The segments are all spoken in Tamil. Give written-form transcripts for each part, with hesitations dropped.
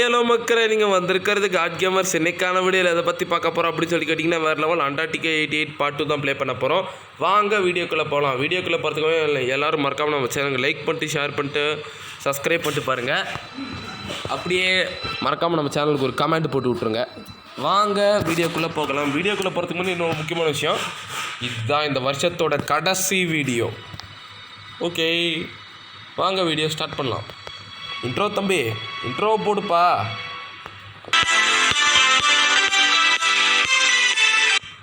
ஹலோ மக்களே, நீங்கள் வந்திருக்கிறது காட் கேமர்ஸ். இன்னைக்கான வீடியோவில் எதை பற்றி பார்க்க போகிறோம் அப்படின்னு சொல்லி கேட்டிங்கன்னா, வேறு லெவல் அண்டார்டிகா 88 பார்ட் 2 தான் ப்ளே பண்ண போகிறோம். வாங்க வீடியோக்குள்ளே போகலாம். வீடியோக்குள்ளே போகிறதுக்கு எல்லோரும் மறக்காமல் நம்ம சேனலுக்கு லைக் பண்ணிட்டு ஷேர் பண்ணிட்டு சப்ஸ்கிரைப் பண்ணிட்டு பாருங்கள். அப்படியே மறக்காமல் நம்ம சேனலுக்கு ஒரு கமெண்ட் போட்டு விட்ருங்க. வாங்க வீடியோக்குள்ளே போகலாம். வீடியோக்குள்ளே போகிறதுக்கு முன்னாடி இன்னொரு முக்கியமான விஷயம், இதுதான் இந்த வருஷத்தோட கடைசி வீடியோ. ஓகே, வாங்க வீடியோ ஸ்டார்ட் பண்ணலாம். இன்ட்ரோ தம்பி, இன்ட்ரோ போடுப்பா.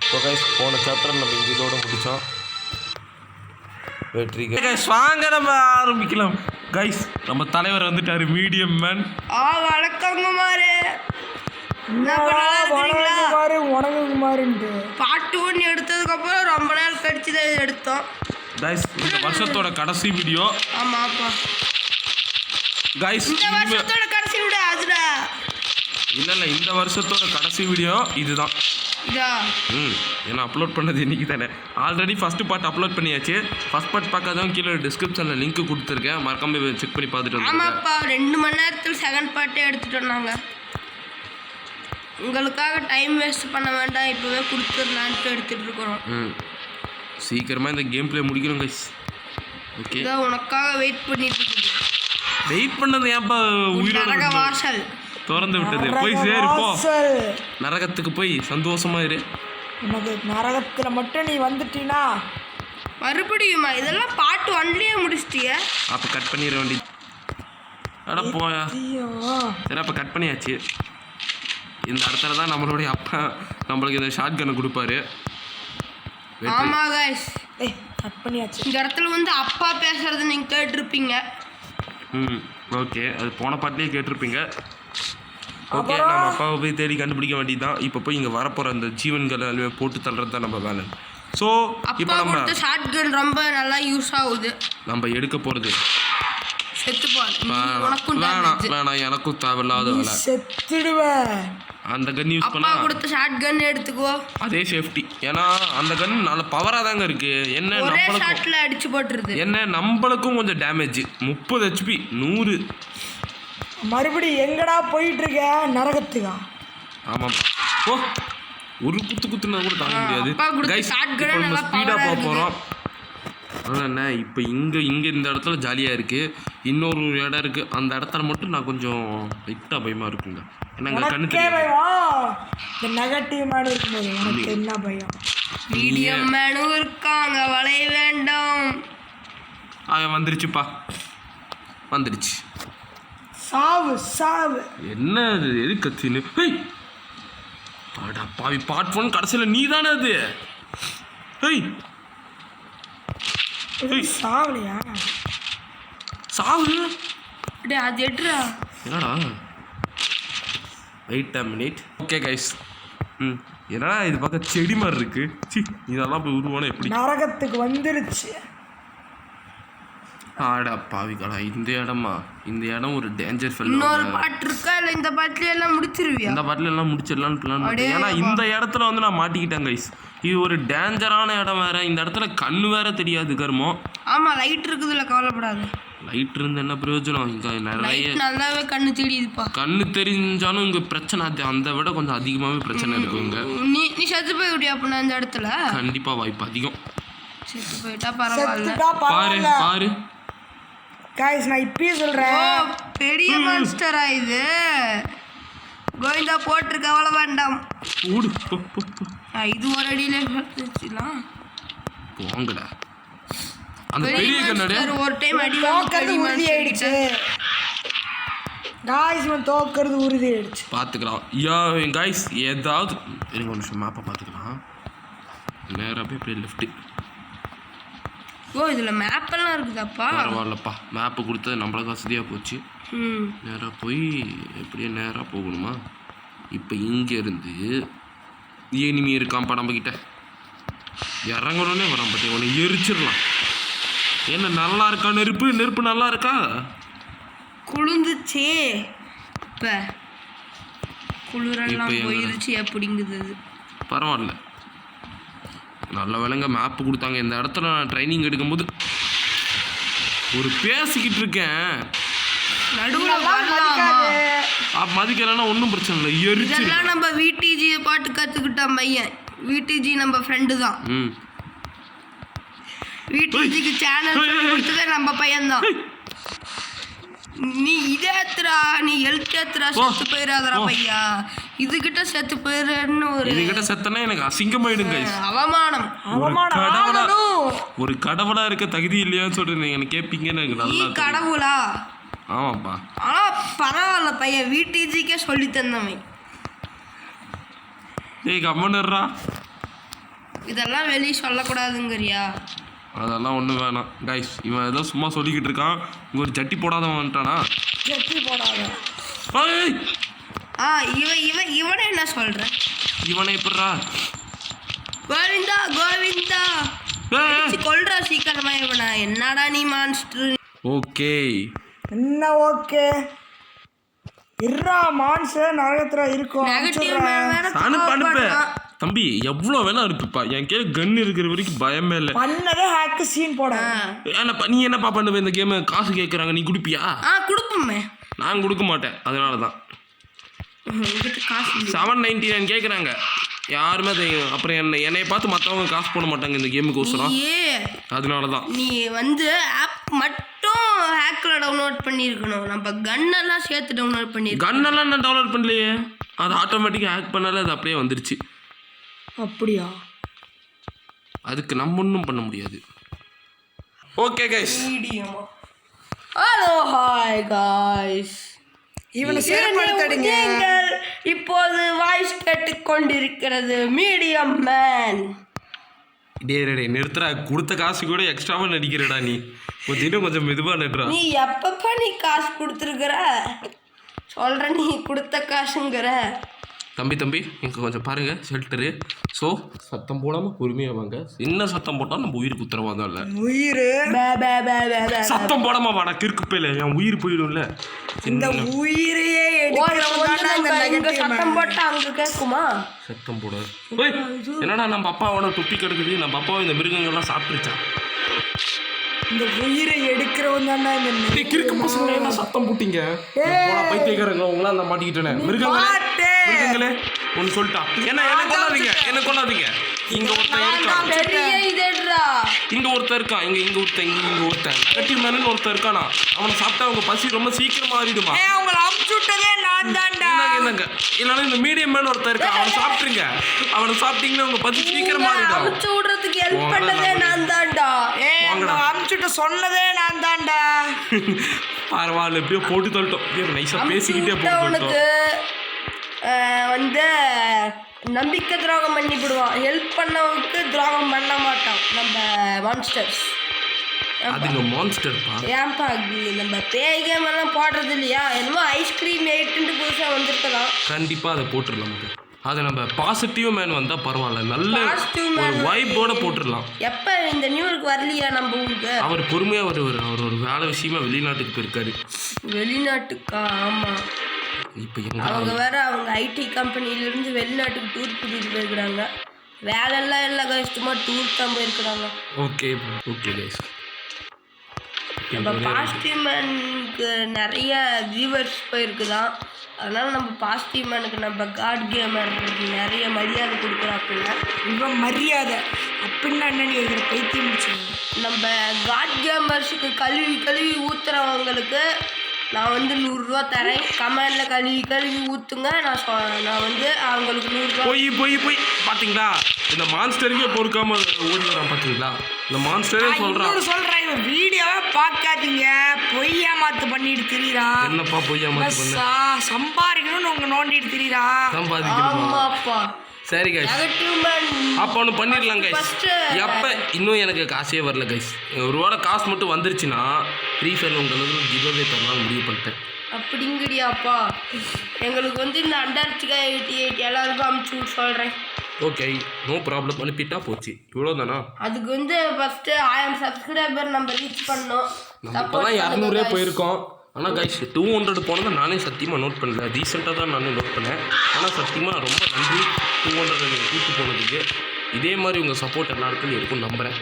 ஸோ கைஸ், போன சாப்டர் நம்ம இதோட முடித்தோம். வெற்றி கைஸ். வாங்க நம்ம ஆரம்பிக்கலாம். கைஸ், நம்ம தலைவர் வந்துட்டாரு, மீடியம் மேன். வணக்கங்க மாரு. பாட்டு ஒன்று எடுத்ததுக்கப்புறம் ரொம்ப நாள் கழிச்சு தான் எடுத்தோம். கைஸ், இந்த வருஷத்தோட கடைசி வீடியோ. ஆமாப்பா கைஸ், இந்த வருஷத்தோட கடைசி வீடியோ அதுடா. இல்லை இந்த வருஷத்தோட கடைசி வீடியோ இதுதான். ஏன்னா அப்லோட் பண்ணது இன்றைக்கி தானே. ஆல்ரெடி ஃபஸ்ட்டு பார்ட் அப்லோட் பண்ணியாச்சு. ஃபஸ்ட் பார்ட் பார்க்காதவங்க கீழே டிஸ்கிரிப்ஷனில் லிங்க் கொடுத்துருக்கேன், மறக்காம செக் பண்ணி பார்த்துட்டு வந்து. ஆமாப்பா, 2 மணி நேரத்தில் செகண்ட் பார்ட்டே எடுத்துகிட்டு வந்தாங்க. உங்களுக்காக டைம் வேஸ்ட் பண்ண வேண்டாம், இப்போவே கொடுத்துடலான்ட்டு எடுத்துகிட்டு இருக்கிறோம். சீக்கிரமாக இந்த கேம் பிளே முடிக்கணும் கைஸ். ஓகே, உனக்காக வெயிட் பண்ணிட்டு இருக்குது. வெயிட் பண்ணது ஏன்பா உயிரோட வாசல் திறந்து விட்டது. போய் சேரு, போ நரகத்துக்கு போய் சந்தோஷமா இரு. உனக்கு நரகத்துல மட்டும் நீ வந்துட்டீனா மறுபடியுமா? இதெல்லாம் பார்ட் 1லயே முடிச்சிட்டிய. அப்ப கட் பண்ணிட வேண்டியது. அட போயா. சரி, அப்ப கட் பண்ணியாச்சு. இந்த இடத்துல தான் நம்மளுடைய அப்பா நம்மளுக்கு இந்த ஷார்ட் கன் கொடுப்பாரு. ஆமா கைஸ், கட் பண்ணியாச்சு. இந்த இடத்துல வந்து அப்பா பேசுறது நீங்க கேட்டிருப்பீங்க. ஓகே, அது போன பாட்டிலே கேட்டிருப்பீங்க. ஓகே, நம்ம அப்பாவை போய் தேடி கண்டுபிடிக்க வேண்டியதுதான். இப்போ போய் இங்கே வரப்போகிற அந்த ஜீவன்களை போட்டு தள்ளுறது தான் நம்ம வேலை. ஸோ இப்போ நம்ம ஷார்ட் கன் ரொம்ப நல்லா யூஸ் ஆகுது. நம்ம எடுக்க போகிறது வேணாம், எனக்கும் தேவையில்லாத வேலை. செத்துடுவேன். அந்த கன் யூஸ் பண்ணா கொடுத்த ஷார்ட் கன் எடுத்துக்கோ, அதே சேஃப்டி. ஏன்னா அந்த கன் நல்ல பவராக தாங்க இருக்கு. என்ன நம்மளுக்கும் அடிச்சு போட்டுருது. என்ன நம்மளுக்கும் கொஞ்சம் டேமேஜ். 30 HP 100. மறுபடியும் எங்கடா போயிட்டு இருக்க? நரகத்துக்கா? ஆமாப்பா. ஓ, ஒரு குத்துனா கூட தாங்க முடியாது கைஸ். இப்போ நம்ம ஸ்பீடாக போக போகிறோம். அதனால் என்ன, இப்போ இங்கே இந்த இடத்துல ஜாலியாக இருக்குது. இன்னொரு இடம் இருக்குது, அந்த இடத்துல மட்டும் நான் கொஞ்சம் லைட்டாக பயமாக இருக்குங்க. ஏன்னா கண்ணு நெகட்டிவ் மேன் இருக்கும்போது எனக்கு என்ன பயம்? மீடியம் மேனும் இருக்காங்க, வளைய வேண்டாம். வந்துருச்சுப்பா, வந்துருச்சு. சாவு சாவு. என்ன அது, எது கத்தின்னு? பாவி, பார்ட் 1 கடைசியில் நீ தானே அது? சாவலையா? சாவு அது எட்ரா. என்னடா, wait a minute. Okay guys, என்னடா இது பார்க்க செடி மாதிரி இருக்கு. இதெல்லாம் போய் உருவான எப்படி? நரகத்துக்கு வந்துருச்சு. ஆடா பாவிகளா, இந்த இடமா? இந்த இடம் ஒரு டேஞ்சர் ஃபெல். இன்னொரு பாட்டு இருக்கா? இல்லை இந்த பாட்டில எல்லாம் முடிச்சிருவியா? இந்த பாட்டில எல்லாம் முடிச்சிடலான்னு பிளான் பண்ணேன். ஏன்னா இந்த இடத்துல வந்து நான் மாட்டிக்கிட்டேன் கைஸ். இது ஒரு டேஞ்சரான இடம் வேற. இந்த இடத்துல கண்ணு வேற தெரியாது கர்மம். ஆமா, லைட் இருக்குதுல்ல, கவலைப்படாது. லைட் இருந்து என்ன பிரயோஜனம்? இங்க நிறைய நல்லாவே கண்ணு தெரியுதுப்பா. கண்ணு தெரிஞ்சாலும் இங்க பிரச்சனை அந்த விட கொஞ்சம் அதிகமாகவே பிரச்சனை இருக்குங்க. நீ செத்து போய் விடியா அப்படின்னா இந்த இடத்துல? கண்டிப்பா வாய்ப்பு அதிகம். செத்து போயிட்டா பரவாயில்ல. பாரு பாரு गाइस, நான் இப்பயே சொல்றேன், பெரிய மான்ஸ்டரா இது. கோவிந்தா போட்டு கவலை வேண்டாம். இது ஒரு அடியிலே வச்சிடலாம். போங்கடா. அந்த பெரிய கண்ணாடி ஒரு டைம் அடி தோக்கிறது உறுதி ஆயிடுச்சு. गाइस, நான் தோக்கிறது உறுதி ஆயிடுச்சு. பாத்துக்கலாம். गाइस, ஏதாவது இருங்க ஒரு நிமிஷம், மேப்பை பார்த்துக்கலாம். நேராக போய் அப்படியே லெஃப்ட். ஓ, இதில் மேப் எல்லாம் இருக்குதாப்பா? பரவாயில்லப்பா, மேப்பு கொடுத்தது நம்மளுக்கு வசதியாக போச்சு. நேராக போய் எப்படியே நேராக போகணுமா? இப்போ இங்கேருந்து எனிமி இருக்கான்ப்பா நம்மக்கிட்ட. இறங்கணுன்னே வரான் பற்றி, உன்னை எரிச்சிடலாம். என்ன நல்லா இருக்கா நெருப்பு? நெருப்பு நல்லா இருக்கா? குளிர்ந்துச்சே. இப்போ குளிரெல்லாம் போயிருச்சு அப்படிங்குது. பரவாயில்ல, நல்ல வேலைங்க மேப்பு கொடுத்தாங்க. இந்த இடத்துல நான் ட்ரைனிங் எடுக்கும்போது ஒரு பேசிக்கிட்டு இருக்கேன். நடுவுல இதெல்லாம் வரலாமா? மதிக்காது. மதிக்கலன்னா ஒன்றும் பிரச்சனை இல்லை, எரிச்சு. இதெல்லாம் நம்ம VTG பாட்டு கத்துக்கிட்டான் பையன். VTG நம்ம ஃப்ரெண்டு தான். ம் VTGக்கு சேனல் கொடுத்ததே நம்ம பையன் தான். நீ இதேத்துறா, நீ எழுத்தேத்துறா, செத்து போயிடாதடா பையா. இதுகிட்ட செத்து போயிடுன்னு ஒரு இதுகிட்ட செத்தனா எனக்கு அசிங்கமாயிடுங்க. அவமானம். அவமானம் ஆகணும். ஒரு கடவுளா இருக்க தகுதி இல்லையான்னு சொல்லிட்டு நீங்க எனக்கு கேட்பீங்கன்னு எனக்கு நீ நல்லா தெரியும். கடவுளா? ஆமாப்பா. ஆனா பரவாயில்ல பையன், VTGக்கே சொல்லி தந்தவன். ஏய் கம்மன்னுறா. இதெல்லாம் வெளியே சொல்லக்கூடாதுங்கிறியா? அதெல்லாம் ஒன்றும் வேணாம் கைஸ். இவன் ஏதோ சும்மா சொல்லிக்கிட்டு இருக்கான். இங்கே ஒரு ஜட்டி போடாதவன் வந்துட்டானா? ஜட்டி போடாத. ஏய் இவனை என்ன சொல்ற? இவனை எப்படிறா? கோவிந்தா கோவிந்தா அடிச்சு கொல்றா சீக்கிரமா இவனை. என்னடா நீ மான்ஸ்டர்? ஓகே என்ன ஓகே? இருடா, மான்ஸ்டர் நரகத்துல இருக்கும். நெகட்டிவ் வேற அனுப்பு அனுப்பு. தம்பி எவ்வளோ வேணா இருக்குப்பா, என் கீழே கன் இருக்கிற வரைக்கும் பயமே இல்லை. பண்ணதே ஹேக்கு சீன் போட. நீ என்னப்பா பண்ணுவ? இந்த கேமை காசு கேட்குறாங்க, நீ குடிப்பியா? கொடுப்போமே. நான் கொடுக்க மாட்டேன், அதனால தான். காசு 799 கேட்குறாங்க யாருமே. அப்புறம் என்னைய பார்த்து மற்றவங்க காசு போட மாட்டாங்க இந்த கேமுக்கு ஒசரம். அதனால தான் நீ வந்து ஆப் மட்டும் ஹேக்கில் டவுன்லோட் பண்ணியிருக்கணும். நம்ம கன்னெல்லாம் சேர்த்து டவுன்லோட் பண்ணியிருக்கோம். கன்னெல்லாம் நான் டவுன்லோட் பண்ணலையே, அது ஆட்டோமேட்டிக்காக ஹேக் பண்ணாலே அது அப்படியே வந்துருச்சு. அப்படியா? அதுக்கு நம்ம ஒன்றும் பண்ண முடியாது. Okay guys. Hello hi guys. இவனை செயல்படுத்தடுங்க. நீங்கள் இப்போது வாய்ஸ் கேட்டுக்கொண்டிருக்கிறது மீடியம் மேன். டே நிறுத்துறா. கொடுத்த காசு கூட எக்ஸ்ட்ராவாக நடிக்கிறடா நீ. இன்னும் கொஞ்சம் மெதுவாக நடுறா. நீ எப்பப்பா நீ காசு கொடுத்துருக்குற? சொல்ற நீ கொடுத்த காசுங்கிற. தம்பி இங்கே கொஞ்சம் பாருங்கள் ஷெல்டரு. ஸோ சத்தம் போடாமல் பொறுமையாக வாங்க. என்ன சத்தம் போட்டால் நம்ம உயிர் குத்துறவாதான் இல்லை. உயிர் சத்தம் போடாமல் வாடா கிறுக்குப்பையில், என் உயிர் போயிடும்ல. இந்த உயிரையே சத்தம் போட்டா அங்க கேட்குமா? சத்தம் போடாது. என்னடா நம்ம அப்பாவோட தொப்பி கிடக்குது. நம்ம அப்பாவை இந்த மிருகங்கள்லாம் சாப்பிட்டுருச்சா? இந்த உயிரை எடுக்கிறவன் தானே இந்த கிறுக்கு பசங்க என்ன சத்தம் போட்டீங்க? பைத்தியக்காரங்க உங்களாம் நான் மாட்டிக்கிட்டேன். மிருகங்களே ஒன்று சொல்லிட்டான். என்ன கொள்ளாதீங்க. இங்க ஒருத்தன் இருக்கான். இங்க ஒருத்தன் இருக்கான். இங்க ஒருத்தன் நெகட்டிவ் மேனு ஒருத்தன் இருக்கானா? அவனை சாப்பிட்டா அவங்க பசி ரொம்ப சீக்கிரமா ஆறிடுமா? அவங்களை அமுச்சுட்டதே நான் தான்டா. என்னங்க இல்லைன்னா இந்த மீடியம் மேன் ஒருத்தன் இருக்கான். அவனை சாப்பிட்டுருங்க. அவனை சாப்பிட்டீங்கன்னா உங்க பசி சீக்கிரமா ஆறிடும். அமுச்சு விடுறதுக்கு ஹெல்ப் பண்ணதே நான் தான்டா. அமுச்சுட்டு சொன்னதே நான் தான்டா. பரவாயில்ல, எப்படியோ போட்டு தள்ளிட்டோம். நைஸா பேசிக்கிட்டே போட்டு வந்து நம்பிக்கை துரோகம் பண்ணிவிடுவான். ஹெல்ப் பண்ணவனுக்கு துரோகம் பண்ண மாட்டான் நம்ம மான்ஸ்டர்ஸ். அதுங்க மான்ஸ்டர்ப்பா. ஏன்பா நம்ம பேய் கேம் எல்லாம் போடுறது இல்லையா? என்னமோ ஐஸ்கிரீம் 8 புதுசாக வந்திருக்கலாம். கண்டிப்பாக அதை போட்டுடலாம். அதை நம்ம பாசிட்டிவ் மேன் வந்தால் பரவாயில்ல, நல்ல ஒரு வைப்போட போட்டுடலாம். எப்போ இந்த நியூருக்கு வரலையா நம்ம ஊருக்கு? அவர் பொறுமையாக வருவார். அவர் ஒரு வேலை விஷயமா வெளிநாட்டுக்கு போயிருக்காரு. வெளிநாட்டுக்கா? ஆமாம். இப்போ அவங்க வேற அவங்க ஐடி கம்பெனிலேருந்து வெளிநாட்டுக்கு டூர் கூட்டிகிட்டு போயிருக்கிறாங்க. வேலையெல்லாம் இல்லை கைஸ், சும்மா டூர் தான் போயிருக்கிறாங்க. Okay guys. நம்ம பாசிட்டிவ் மேனுக்கு நிறைய வியூவர்ஸ் போயிருக்குதான். அதனால நம்ம பாசிட்டிவ் மேனுக்கு நம்ம காட் கேமர் நிறைய மரியாதை கொடுக்குறாப்புல. இவன் மரியாதை அப்படின்னா என்னன்னு கேட்குற பைத்தியம் முடிச்சுங்க. நம்ம காட் கேமர்ஸுக்கு கழுவி ஊற்றுறவங்களுக்கு நான் வந்து 100 ரூபா தரேன். கமெண்டில் கழுவி ஊற்றுங்க. நான் வந்து அவங்களுக்கு 100 ரூபா. போய் பார்த்தீங்களா? இந்த மான்ஸ்டருக்கே பொறுக்காம ஓடி வரான் பார்த்தீங்களா? இந்த மான்ஸ்டரே சொல்கிறேன், இவன் வீடியோவை பார்க்காதீங்க. பொய்யா மாத்து பண்ணிட்டு திரியிறா. என்னப்பா பொய்யா மாத்து பண்ண? சம்பாதிக்கணும்னு உங்க நோண்டிட்டு திரியிறா. ஆமாப்பா. சரி கைஸ், அப்போ ஒன்று பண்ணிடலாம் கைஸ். எப்போ இன்னும் எனக்கு காசே வரல கைஸ். ஒருவேளை காசு மட்டும் வந்துருச்சுன்னா ஃப்ரீ ஃபயர் உங்களுக்கு கிவ்அவே தரலாம் முடிவு பண்ணிட்டேன். அப்படிங்கிறியாப்பா? எங்களுக்கு வந்து இந்த அண்டார்டிகா 88 எல்லாருக்கும் அனுப்பிச்சு சொல்கிறேன். Okay, no problem. அனுப்பிட்டா போச்சு. இவ்வளோ தானா? அதுக்கு வந்து ஃபஸ்ட்டு 1000 சப்ஸ்கிரைபர் நம்ம ரீச் பண்ணோம். இப்போ தான் 200 போயிருக்கோம். ஆனால் கைஸ் 200 போனதை நானே சத்தியமாக நோட் பண்ணல. ரீசெண்டாக தான் நானே நோட் பண்ணேன். ஆனால் சத்தியமாக ரொம்ப நன்றி 200 கூட்டு போனதுக்கு. இதே மாதிரி உங்கள் சப்போர்ட் எல்லாருக்கும் இருக்கும் நம்புகிறேன்.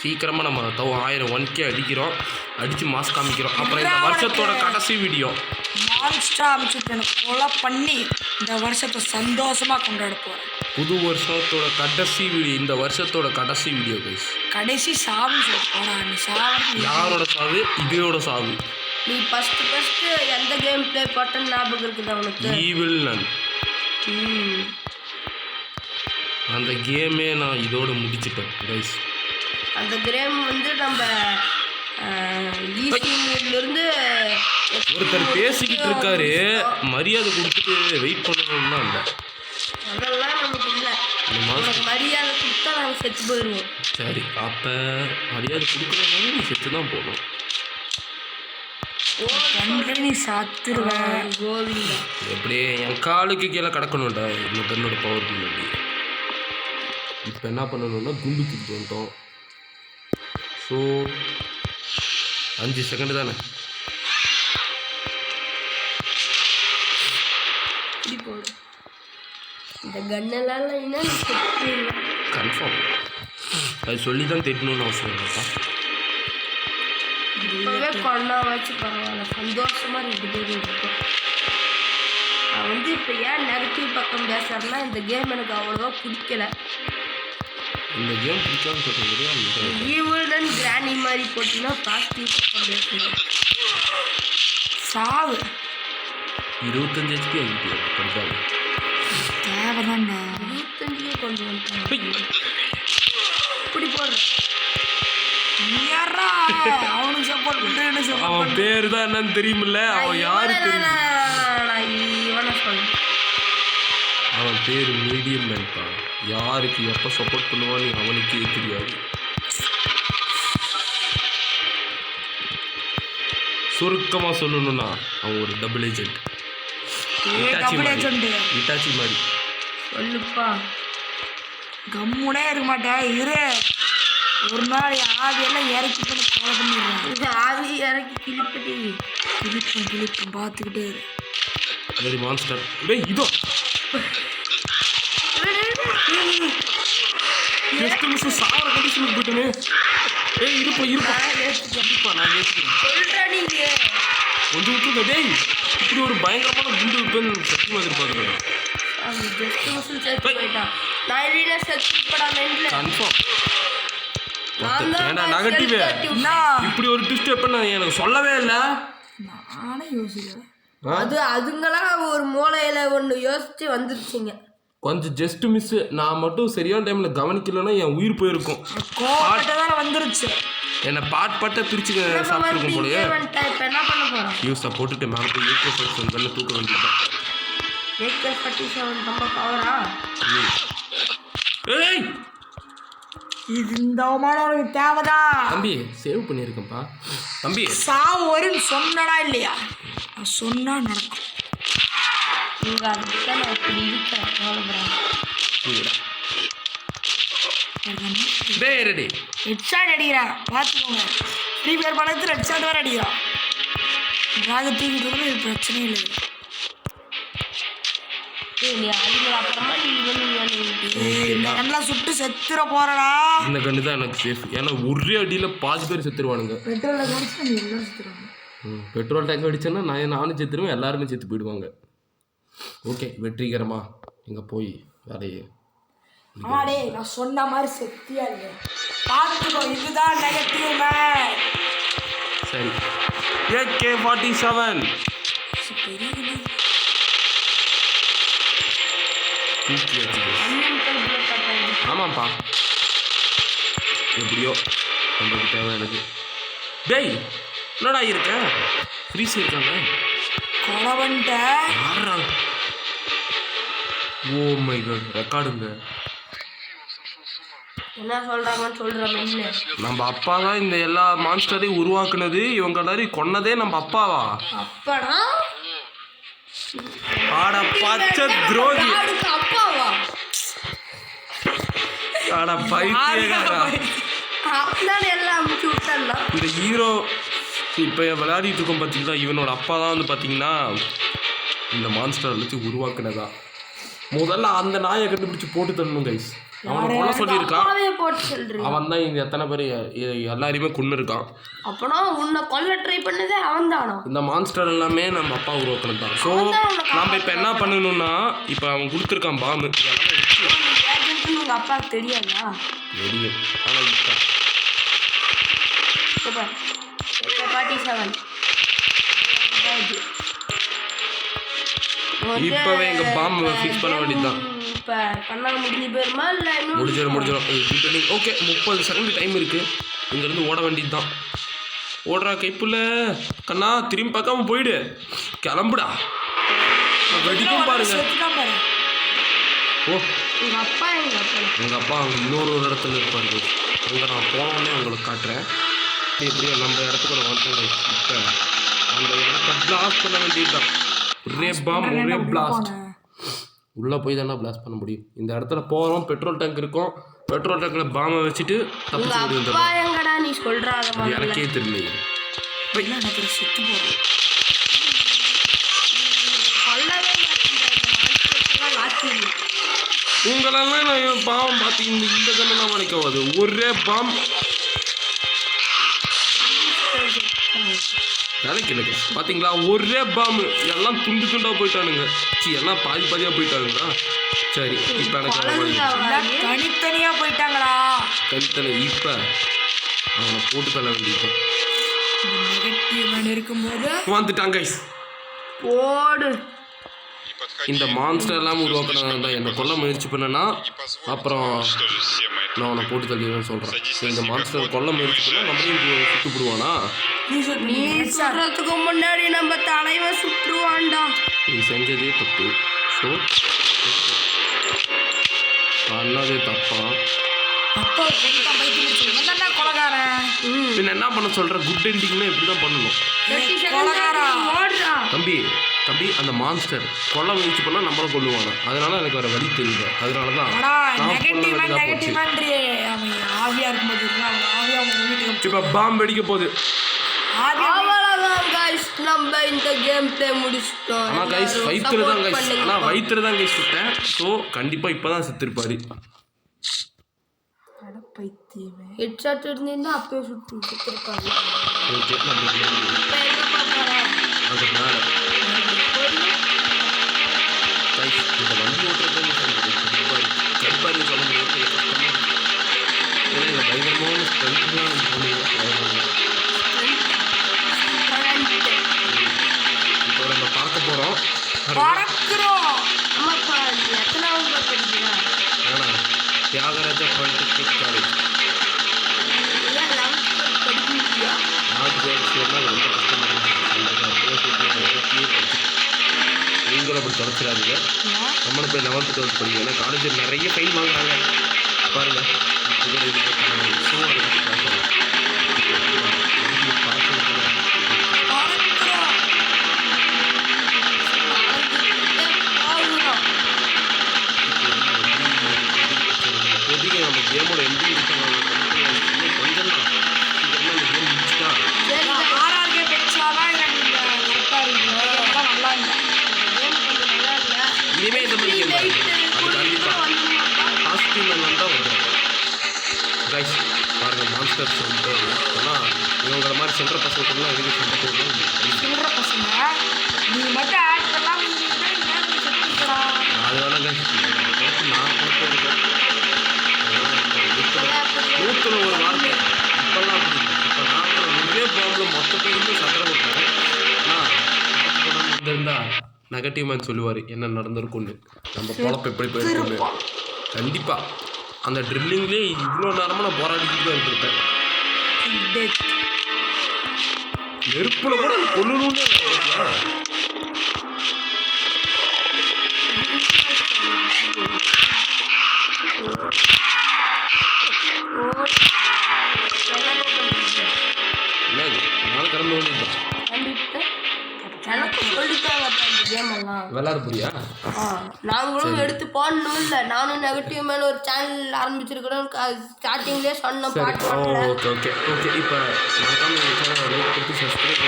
சீக்கிரமாக நம்ம 1000 1K அடிக்கிறோம், அடித்து மாஸ் காமிக்கிறோம். அப்புறம் இந்த வருஷத்தோட கடைசி வீடியோ மான்ஸ்டர் அமைச்சிட்டு எனக்கு கொலை பண்ணி இந்த வருஷத்தை சந்தோஷமாக கொண்டாட போகிறேன். புது வருஷத்தோட கடைசி வீடியோ, இந்த வருஷத்தோட கடைசி வீடியோ கைஸ். கடைசி சாவுன்னு சொல்லிட்டு போடா, நீ சாவு யாரோட சாவு? இதோட சாவு. நீ ஃபஸ்ட்டு எந்த கேம் ப்ளே பட்டன் ஞாபகம் இருக்குது அவனுக்கு? ஈவில் நன். ம். அந்த கேமே நான் இதோட முடிச்சிட்டேன் கைஸ். அந்த கேம் வந்து நம்ம ஈஸி மோட்லேருந்து ஒருத்தர் பேசிக்கிட்டு இருக்காரு, மரியாதை கொடுத்துட்டு வெயிட் பண்ணணும்னா இல்லை. அதெல்லாம் நமக்கு இல்லை. இந்த மாதம் உனக்கு மரியாதை கொடுத்தா நாங்கள் செத்து போயிடுவோம். சரி, அப்போ மரியாதை கொடுக்குறதுனால நீ செத்து தான் போகணும். நீ சாத்துருவேன். கோவிந்தா எப்படியே என் காலுக்கு கீழே கிடக்கணும்டா இந்த கண்ணோட பவர் முன்னாடி. இப்போ என்ன பண்ணணும்னா குண்டு தூக்கிட்டு வந்துட்டோம். ஸோ 5 செகண்டு தானே. இப்படி போடு. இந்த கன்னெல்லாம் இல்லைன்னா நீ செத்து போயிடுவேன். கன்ஃபார்ம். அது சொல்லி தான் திட்டணும்னு அவசியம் இல்லைப்பா. இப்போவே கொண்டாவாச்சு பரவாயில்ல, சந்தோஷமா 2 பேரும் இருக்கும். நான் வந்து இப்போ ஏன் நெகட்டிவ் பக்கம் பேசுறேன்னா இந்த கேம் எனக்கு அவ்வளோவா பிடிக்கல. இந்த கேம் பிடிக்கான்னு சொல்கிறீங்க. ஈவுடன் கிராணி மாதிரி போட்டிங்கன்னா பாசிட்டிவ் பக்கம் பேசணும். சாவு 25 HP ஆகிட்டு படிக்காது. தேவைதான்டா. 25 கொண்டு வந்துட்டாங்க. இப்படி போடுறேன். யாரா அவனுக்கு சப்போர்ட் பண்ணுறேன்னு சப்போர்ட் அவன் பேர் தான் என்னன்னு தெரியுமில்ல, அவன் யாரு தெரியும்? நான் இவனை சொல்றேன். அவன் பேர் மீடியம் மேன்பா. யாருக்கு எப்போ சப்போர்ட் பண்ணுவான்னு அவனுக்கே தெரியாது. சுருக்கமாக சொல்லணும்னா அவன் ஒரு டபுள் ஏஜென்ட். இட்டாச்சி மாதிரி. சொல்லுப்பா. கம்முனே இருக்க மாட்டேன். இரு, ஒரு நாள் ஆவியெல்லாம் இறக்கி பண்ணி கொலை பண்ணிடுறேன். ஆவி இறக்கி கிளிப்படி கிளிப்பேன் பார்த்துக்கிட்டே இரு. Very monster. டேய் இதோ ஜஸ்ட் மிஸ் சாவர கண்டிஷனுக்கு போயிட்டேனே. ஏய் இருப்பா நான் ஏற்றுக்கிறேன். சொல்றா நீங்க. கொஞ்சம் விட்டுருங்க. டேய் இப்படி ஒரு பயங்கரமான குண்டு வைப்பேன்னு சத்தியமாக எதிர்பார்க்குறேன். அவன் ஜஸ்ட் மிஸ் செத்து போயிட்டான். நான் இல்லைன்னா செத்துப்படா மென்ல. கன்ஃபார்ம். நான் தான் ஏன்டா நெகட்டிவ் இப்படி ஒரு ட்விஸ்ட் எப்போ நான் எனக்கு சொல்லவே இல்லை. நானே யோசிக்கிறேன். அது அதுங்களாம் ஒரு மூளையில ஒன்று யோசிச்சு வந்துருச்சுங்க. கொஞ்சம் ஜஸ்ட் மிஸ். நான் மட்டும் சரியான டைமில் கவனிக்கலைன்னா என் உயிர் போயிருக்கும். கோபப்பட்டதால வந்துருச்சு. என்னை பாட்ட பிரிச்சு சாப்பிட்டுருக்கும் போலயே. இப்போ என்ன பண்ண போகிறோம்? யூஸை போட்டுட்டு மேலே போய் AK-47 தூக்க வேண்டியதான். AK-47 ரொம்ப பவரா? ஏய் இது இந்த அவமானம் உனக்கு தேவைதான். தம்பி சேவ் பண்ணியிருக்கேன்ப்பா. தம்பி சாவு வருன்னு சொன்னடா இல்லையா? நான் சொன்னா நடக்கும். இங்கே அதுக்கு தான் நான் இப்படி இருக்கிறேன். டேய் ரெடி ஹெட்ஷாட் அடிக்கிறான் பார்த்துக்கோங்க. ஃப்ரீ ஃபயர் படத்தில் ஹெட்ஷாட் வேறு அடிக்கிறான். ராக தூக்கிட்டு கூட இது பிரச்சனை இல்லை. நீ அதுக்கு அப்புறமா நீ நல்லா சுட்டு செத்துற போறடா. இந்த கண்ணு தான் எனக்கு சேஃப். ஏன்னா ஒரே அடியில் 5 பேர் செத்துருவானுங்க. பெட்ரோல் அடிச்சு நீ எல்லாம் செத்துருவாங்க. பெட்ரோல் டேங்க் அடிச்சேன்னா நானும் செத்துருவேன், எல்லாருமே செத்து போயிடுவாங்க. ஓகே வெற்றிகரமா இங்கே போய் வேலையே. ஆடே நான் சொன்ன மாதிரி செத்தியா இல்லை பார்த்துக்கோ. இதுதான் நெகட்டிவ் மேன். சரி AK-47 தூக்கி வச்சுக்கோ. ஆமாம்ப்பா எப்படியோ நம்மளுக்கு தேவை எனக்கு. டேய் என்னடா இருக்க ஃப்ரீஸ் இருக்காங்க. கொலை பண்ணிட்ட. யாரா? ஓ மை காட் ரெக்கார்டுங்க. என்ன சொல்கிறாங்கன்னு சொல்கிறோம். நம்ம அப்பா தான் இந்த எல்லா மான்ஸ்டரையும் உருவாக்குனது. இவங்க எல்லாரையும் கொன்னதே நம்ம அப்பாவா? அப்படா ஆட பச்சை துரோகி. அப்பாவா? ஆட பைத்தியக்காரா. அப்பதான் எல்லாம் அமுச்சு விட்டான்னா இந்த ஹீரோ இப்போ விளையாடிட்டு இருக்கோம் பார்த்தீங்களா, இவனோட அப்பா தான் வந்து பார்த்தீங்கன்னா இந்த மான்ஸ்டர் வச்சு உருவாக்குனதா. முதல்ல அந்த நாயை கண்டுபிடிச்சி போட்டு தரணும் கைஸ். அவனை கொல்ல சொல்லியிருக்கான். அப்பாவே போட்டு சொல்றேன். அவன் தான் இந்த எத்தனை பேர் எல்லாரையுமே கொன்று இருக்கான். அப்பனா உன்னை கொல்ல ட்ரை பண்ணதே அவன் தானா? இந்த மான்ஸ்டர் எல்லாமே நம்ம அப்பா உருவாக்குனது தான். ஸோ நம்ம இப்போ என்ன பண்ணணும்னா, இப்போ அவன் கொடுத்துருக்கான் பாம்பு. ஏஜென்ட்னு உங்க அப்பாவுக்கு தெரியாதா? தெரியும். ஆனால் இப்போ சூப்பர் 47 இப்போவே எங்கள் பாம்பு ஃபிக்ஸ் பண்ண வேண்டியதுதான். இப்போ பண்ணால் முடிஞ்சு போயிருமா இல்லை முடிஞ்சிடும். ஓகே 30 செகண்ட் டைம் இருக்குது. இங்கேருந்து ஓட வேண்டியது தான். ஓடுறா கைப்புள்ள கண்ணா, திரும்பி பார்க்காம போயிடு. கிளம்புடா. வெடிக்கும் பாருங்க. ஓ எங்கள் அப்பா எங்கள் அப்பா அங்கே இன்னொரு இடத்துல இருப்பாரு. அங்கே நான் போனோடனே உங்களுக்கு காட்டுறேன். எப்படியோ நம்ம இடத்துக்கு நான் வந்துட்டேன். இப்போ அந்த இடத்த பிளாஸ்ட் பண்ண வேண்டியதுதான். ஒரே பாம், ஒரே பிளாஸ்ட். உள்ளே போய் தானே பிளாஸ்ட் பண்ண முடியும். இந்த இடத்துல போகிறோம், பெட்ரோல் டேங்க் இருக்கும். பெட்ரோல் டேங்கில் பாம்பை வச்சுட்டு தப்பிச்சு ஓடி வந்துடும். எங்கடா நீ சொல்கிறாங்க? எனக்கே தெரியல. செத்து போகிறோம். உங்களெல்லாம் நான் பாவம் பார்த்தீங்க. இந்த கண்ணெல்லாம் மறைக்காது. ஒரே பாம் வேலைக்கு எனக்கு பார்த்தீங்களா? ஒரே பாம்பு. எல்லாம் துண்டு துண்டாக போயிட்டானுங்க. எல்லாம் பாதி பாதியாக போயிட்டானுங்களா? சரி இப்போ எனக்கு தனித்தனியாக போயிட்டாங்களா? தனித்தனி. இப்போ அவனை போட்டு தள்ள வேண்டியது இருக்கும்போது வந்துட்டாங்க கைஸ். ஓடு. இந்த மான்ஸ்டர் எல்லாம் உருவாக்கினா என்னை கொல்ல முயற்சி பண்ணனா அப்புறம் நான் அவனை போட்டு தள்ளிடுவேன்னு சொல்கிறேன். இந்த மான்ஸ்டர் கொல்ல முயற்சி பண்ணால் நம்மளையும் சுட்டுப்பிடுவானா? நீ சொல்றதுக்கு முன்னாடி நம்ம தலைவன் சுற்றுவான்டா. நீ செஞ்சதே தப்பு. ஸோ பண்ணதே தப்பா? அப்பா கொலகாரன். பின்ன என்ன பண்ண சொல்ற? குட் எண்டிங்னா இப்படி தான் பண்ணணும். ஓடுறா தம்பி அந்த மான்ஸ்டர் கொல்ல முயற்சி பண்ணால் நம்மளை கொல்லுவாங்க. அதனால எனக்கு வேறு வழி தெரியல. அதனால தான் இப்போ பாம்பு வெடிக்க போகுது. அவ்வளவுதான் guys, நம்ம இந்த கேம் பிளே முடிச்சிட்டோம். ஆனால் கைஸ் வயிற்றுல தான் கைஸ். ஆனால் வயிற்றுல தான் கைஸ் சுட்டேன். ஸோ கண்டிப்பாக இப்போ தான் செத்துருப்பாரு. ஹெட்ஷாட் இருந்தீங்கன்னா அப்பயே சுட்டுருப்பாங்க. ஓகே நம்ம அங்கே மேலே கைஸ் இந்த வண்டி ஓட்டுறது கருப்பாரு சொல்ல முடியாது. ஏன்னா இந்த பயங்கரமான ஸ்ட்ரென்த்லாம் நம்ம பண்ணுவோம். இப்போ நம்ம பார்க்க போகிறோம். ஏன்னா தியாகராஜா பாலிடெக்னிக் காலேஜ் ரொம்ப கஷ்டமாக நீங்களும் அப்படி தொலைச்சிடாதீங்க. நம்மளும் போய் 11th 12th படிக்கும். ஏன்னா காலேஜில் நிறைய ஃபைன் வாங்குறாங்க பாருங்கள். இப்போதைக்கு நம்ம கேமோட எண்டிங் கொஞ்சம் தான் இந்த கேம் முடிச்சுட்டா இனிமே இந்த மாதிரி கேம் அது கண்டிப்பாக ஹாஸ்பிட்டல் வந்தால் வந்துடும். கைஸ் பாருங்கள் மான்ஸ்டர்ஸ் வந்து ஆனால் இவங்கள மாதிரி சென்ட்ர பசங்களுக்குலாம் எதுக்கு சென்ட்ர பசங்க நீ மட்டும் ஆட் பண்ணலாம். அதனால நான் கொடுத்துருக்கேன் 100ல் ஒரு வார்த்தை. இப்போல்லாம் அப்படி இப்போ நான் ஒரே பாம்பில் மொத்த பேருமே சக்கரை கொடுத்தேன். ஆனால் வந்திருந்தா நெகட்டிவ் மேன் சொல்லுவார் என்ன நடந்திருக்குன்னு, நம்ம பொழப்பு எப்படி போயிருக்குன்னு. கண்டிப்பாக அந்த ட்ரில்லிங்லேயே இவ்வளோ நேரமாக நான் போராடிக்கிட்டு தான் இருந்திருப்பேன். நெருப்பில் கூட கொள்ளணும்னு கிளம்ப வேண்டியதுதான். விளையாட புரியா? நாங்களும் எடுத்து போடணும். இல்லை நானும் நெகட்டிவ் மேலே ஒரு சேனல் ஆரம்பிச்சிருக்கிறோம். ஸ்டார்டிங்லேயே சொன்ன பாட்டு. Okay okay okay. இப்போ மறக்காம இந்த சேனலை லைக் கொடுத்து சப்ஸ்கிரைப்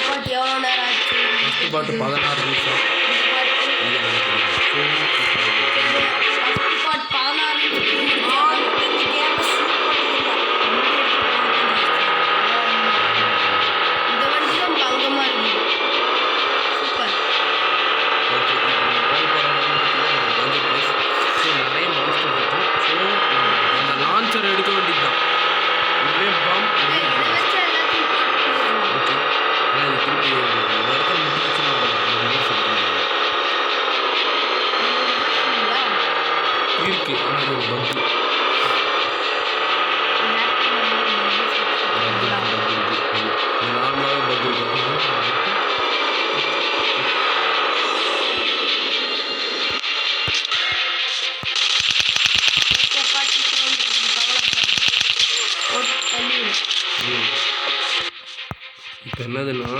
பாட்டு எவ்வளோ நேரம் ஆச்சு? பாட்டு 16 நிமிஷம். ஃபர்ஸ்ட் பார்ட் 16 இந்த கேம் இந்த வண்டி தான் பங்கமா இருக்கு. சூப்பர். ஓகே இப்போ நம்ம போக போகிற இடம் பார்த்தீங்கன்னா ஸோ நிறைய மான்ஸ்டர் இருக்கும். ஸோ அந்த லான்ச்சர் எடுக்க வேண்டியது தான். ஒரே பாம் இதை வச்சு எல்லாத்தையும் பார்த்துக்கலாம். ஓகே. ஆனால் இது திருப்பி ஒரு இடத்துல முடிச்சு இருக்கு. ஆனால் இது ஒரு பங்கு நார்மலாக பக் இருக்கும். இப்போ என்னதுன்னா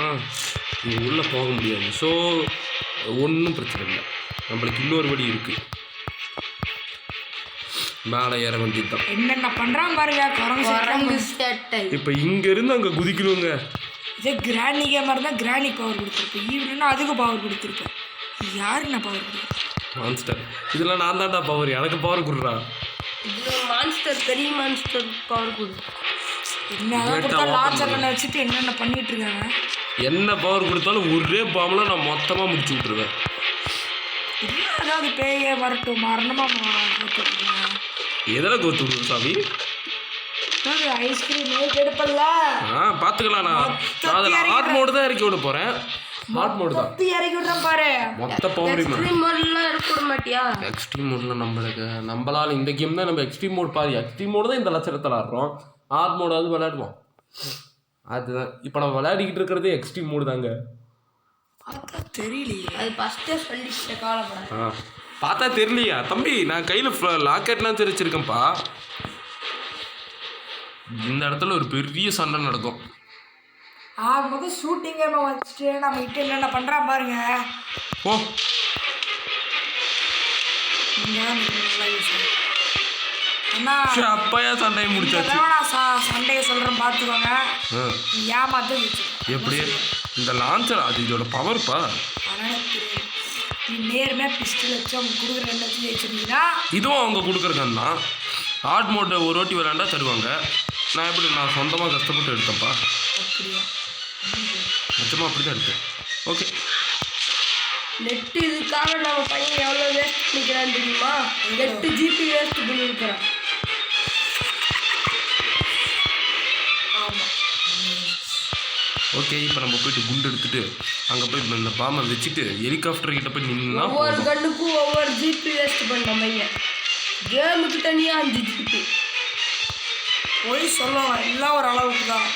இங்கே உள்ளே போக முடியாது. ஸோ ஒன்றும் பிரச்சனை இல்லை, நம்மளுக்கு இன்னொரு வழி இருக்குது. மேலே ஏற வேண்டியது தான். என்னென்ன பண்றான் பாருங்க. குரங்கு சேட்டை. இப்போ இங்கேருந்து அங்கே குதிக்கணுங்க. இதே கிராணி கேமாக இருந்தால் கிராணி பவர் கொடுத்துருப்பேன். ஈவனா அதுக்கு பவர் கொடுத்துருப்பேன். யாருக்கு நான் பவர் கொடுத்தேன்? மான்ஸ்டர் இதெல்லாம் நான் தான்டா பவர், எனக்கு பவர் கொடுறா. இது மான்ஸ்டர், பெரிய மான்ஸ்டர் பவர் கொடு. என்னதான் கொடுத்தா லான்ச்சர்ல வச்சுட்டு என்னென்ன பண்ணிட்டு இருக்காங்க. என்ன பவர் கொடுத்தாலும் ஒரே பாம்பில் நான் மொத்தமாக முடிச்சு விட்ருவேன். இல்லை அதாவது பேய வரட்டும் மரணமாக கொடுத்துருக்கீங்க. எதில் கோத்து விடுவேன் சாமி? ஐஸ்கிரீம் எடுப்பல பார்த்துக்கலாம். நான் அதில் ஹார்ட் மோடு தான் இறக்கி விட போகிறேன். ஹார்ட் மோடு தான் இறக்கி விட்றேன் பாரு. மொத்த பவர் எக்ஸ்ட்ரீம் மோட்லாம் இருக்க விட மாட்டியா? எக்ஸ்ட்ரீம் மோடில் நம்மளால் இந்த கேம் தான் நம்ம எக்ஸ்ட்ரீம் மோட் பாரு. எக்ஸ்ட்ரீம் மோடு தான் இந்த லட்சத்தில் ஆடுறோம். ஹார்ட் மோடாவது விளையாடுவோம். அதுதான் இப்போ நம்ம விளையாடிக்கிட்டு இருக்கிறதே எக்ஸ்ட்ரீம் மோடு தாங்க. தெரியலையே. அது ஃபஸ்ட்டே சொல்லிட்டு கவலைப்படாது. பார்த்தா தெரியலையா தம்பி? நான் கையில் லாக்கெட்லாம் தெரிச்சிருக்கேன்ப்பா. இந்த இடத்துல ஒரு பெரிய சண்டை நடக்கும். ஆகும்போது ஷூட்டிங் கேமை வச்சுட்டு நம்ம கிட்ட என்னென்ன பண்ணுறான் பாருங்க. ஓ அண்ணா அப்பயா சண்டையை முடிச்சாச்சு. நான் சண்டையை சொல்கிறேன் பார்த்துக்கோங்க. ஏமாத்த வச்சு எப்படி இந்த லான்ச்சர் அது இதோட பவர்ப்பா. அதனால் நீ நேர்மையாக பிஸ்டல் வச்சு அவங்க கொடுக்குற எண்ணத்தில் வச்சுருந்தீங்கன்னா இதுவும் அவங்க கொடுக்குறதுன்னு தான். ஹார்ட் மோட்டை ஒரு வாட்டி விளையாண்டா தருவாங்க. நான் சொந்தமாக கஷ்டப்பட்டு எடுத்தேன்ப்பா. அப்படியா? நிச்சயமாக அப்படி தான் எடுத்தேன். ஓகே நெட்டு இதுக்காக நம்ம பையன் எவ்வளோ வேஸ்ட் பண்ணிக்கிறான்னு தெரியுமா? 8 GB வேஸ்ட் பண்ணியிருக்கிறான். ஓகே இப்போ நம்ம போயிட்டு குண்டு எடுத்துட்டு அங்கே போய் இந்த பாம்பை வச்சுட்டு ஹெலிகாப்டர் கிட்ட போய் நின்னா ஒவ்வொரு கண்ணுக்கும் ஒவ்வொரு GB வேஸ்ட் பண்ண பையன். கேமுக்கு தனியாக 5 GB. போய் சொல்லுவாங்க எல்லாம் ஒரு அளவுக்கு தான்.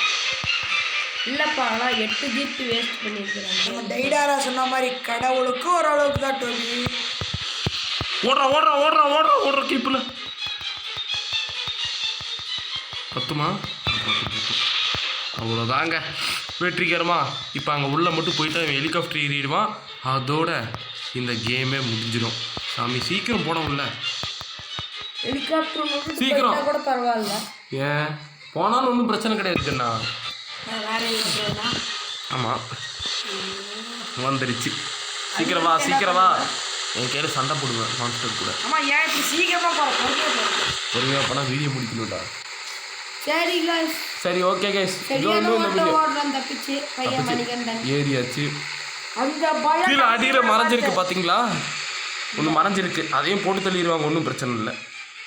இல்லைப்பா, ஆனால் 8 GB வேஸ்ட் பண்ணியிருக்கிறாங்க. நம்ம டைடாரா சொன்ன மாதிரி கடவுளுக்கு ஒரு அளவுக்கு தான் டோலி. ஓடுறா ஓடுறா ஓடுறா ஓடுறா ஓடுற கீப்பில் பத்துமா? அவ்வளோதாங்க, வெற்றிகரமா. இப்போ அங்கே உள்ளே மட்டும் போயிட்டு அவன் ஹெலிகாப்டர் ஏறிடுவான். அதோட இந்த கேமே முடிஞ்சிடும். சாமி சீக்கிரம் போனோம் உள்ள. ஹெலிகாப்டர் சீக்கிரம். கூட பரவாயில்ல. ஏன் போனாலும் ஒன்றும் பிரச்சனை கிடையாதுண்ணா. வேற இருக்கிறதா? ஆமாம் வந்துருச்சு. சீக்கிரம் வா சீக்கிரம் வா. என் கையில் சண்டை போடுவேன் மான்ஸ்டர் கூட. ஆமாம் ஏன் இப்படி சீக்கிரமாக போகிறேன்? பொறுமையாக போனால் வீடியோ முடிக்கணும்டா. சரி கைஸ், சரி ஓகே கைஸ், இது சரியான வந்து இந்த வீடியோ ஓடுறான் தப்பிச்சு பையன் மணிகண்டன். ஏறியாச்சு. அந்த பயம் கீழே அடியில மறைஞ்சிருக்கு பார்த்தீங்களா? ஒன்று மறைஞ்சிருக்கு, அதையும் போட்டு தள்ளிடுவாங்க, ஒன்றும் பிரச்சனை இல்லை.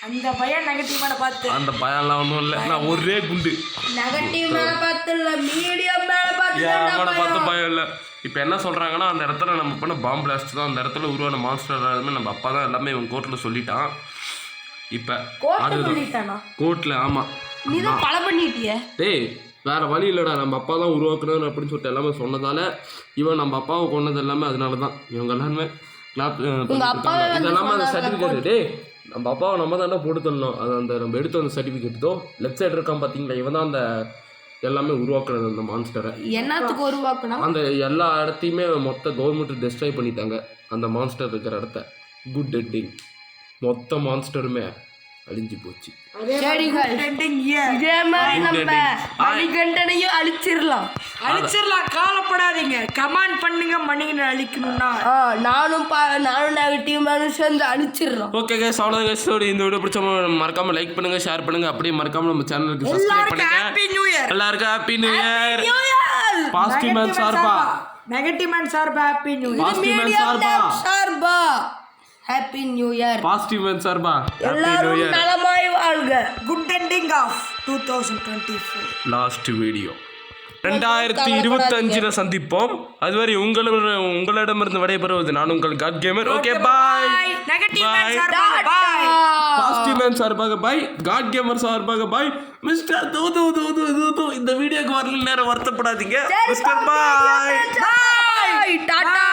அந்த பயம் நெகட்டிவான பார்த்து அந்த பயம்லாம் ஒன்றும் இல்லை. நான் ஒரே குண்டு நெகட்டிவ் மேல பார்த்து இல்ல, மீடியம் மேல அவனை பார்த்து பார்த்து. பயம் இல்லை. இப்போ என்ன சொல்கிறாங்கன்னா, அந்த இடத்துல நம்ம பண்ண பாம்பு பிளாஸ்ட் தான், அந்த இடத்துல உருவான மான்ஸ்டர் எல்லாமே நம்ம அப்பா தான் எல்லாமே இவன் கோர்ட்டில் சொல்லிட்டான். இப்போ கோட்டை சொல்லிட்டானா? கோர்ட்டில் ஆமாம். நீ தான் பல பண்ணிட்டிய. டேய் வேறு வழி இல்லைடா, நம்ம அப்பா தான் உருவாக்குனது அப்படின்னு சொல்லிட்டு எல்லாமே சொன்னதால இவன் நம்ம அப்பாவை கொண்டது எல்லாமே அதனால தான். இவங்க எல்லாருமே இதெல்லாமே அந்த சர்டிஃபிகேட். டே நம்ம அப்பாவை நம்ம தானே போட்டு தரணும். அது அந்த நம்ம எடுத்து அந்த சர்டிஃபிகேட்டோ லெஃப்ட் சைடு இருக்கான் பார்த்தீங்களா, இவன் தான் அந்த எல்லாமே உருவாக்குறது அந்த மான்ஸ்டரை. என்னத்துக்கு உருவாக்கணும்? அந்த எல்லா இடத்தையுமே மொத்த கவர்மெண்ட் டெஸ்ட்ராய் பண்ணிட்டாங்க அந்த மான்ஸ்டர் இருக்கிற இடத்த. குட் எட்டிங் மொத்த மான்ஸ்டருமே அழிஞ்சு போச்சு. செடிகள் ட்ரெண்டிங் இயர். இதே மாதிரி நம்ம trending. மணிகண்டனையும் அழிச்சிடலாம். அழிச்சிடலாம், கவலைப்படாதீங்க. கமெண்ட் பண்ணுங்க மணிகண்டன் அழிக்கணும்னா. நானும் நெகட்டிவ் மேனும் சேர்ந்து அழிச்சிடலாம். ஓகே கைஸ், அவ்வளோதான் கைஸ். இந்த வீடியோ பிடிச்ச மறக்காம லைக் பண்ணுங்க, ஷேர் பண்ணுங்க, அப்படியே மறக்காம நம்ம சேனலுக்கு சப்ஸ்கிரைப் பண்ணுங்க. Happy new year. எல்லாருக்கும் happy new year. New year. Positive man சார்பா, நெகட்டிவ் மேன் சார்பா happy new year. Positive man சார்பா, சார்பா happy new year. Positive man சார்பா ஹாப்பி நியூ எல்லாரும் இயர். நலமாய் வாழ்க. Good ending of 2024. Last video 2025 சந்திப்போம். அதுவரை உங்களிடமிருந்து விடைபெறுவது நான் உங்கள் God gamer. Okay bye. Negative man Bye. சார்பா பாய். பாசிட்டிவ் மேன் சார்பாக பாய், காட் கேமர் சார்பாக பாய். மிஸ்டர் தூது இந்த வீடியோக்கு வரல நேரம் வருத்தப்படாதீங்க. மிஸ்டர் பாய். பாய் டாடா.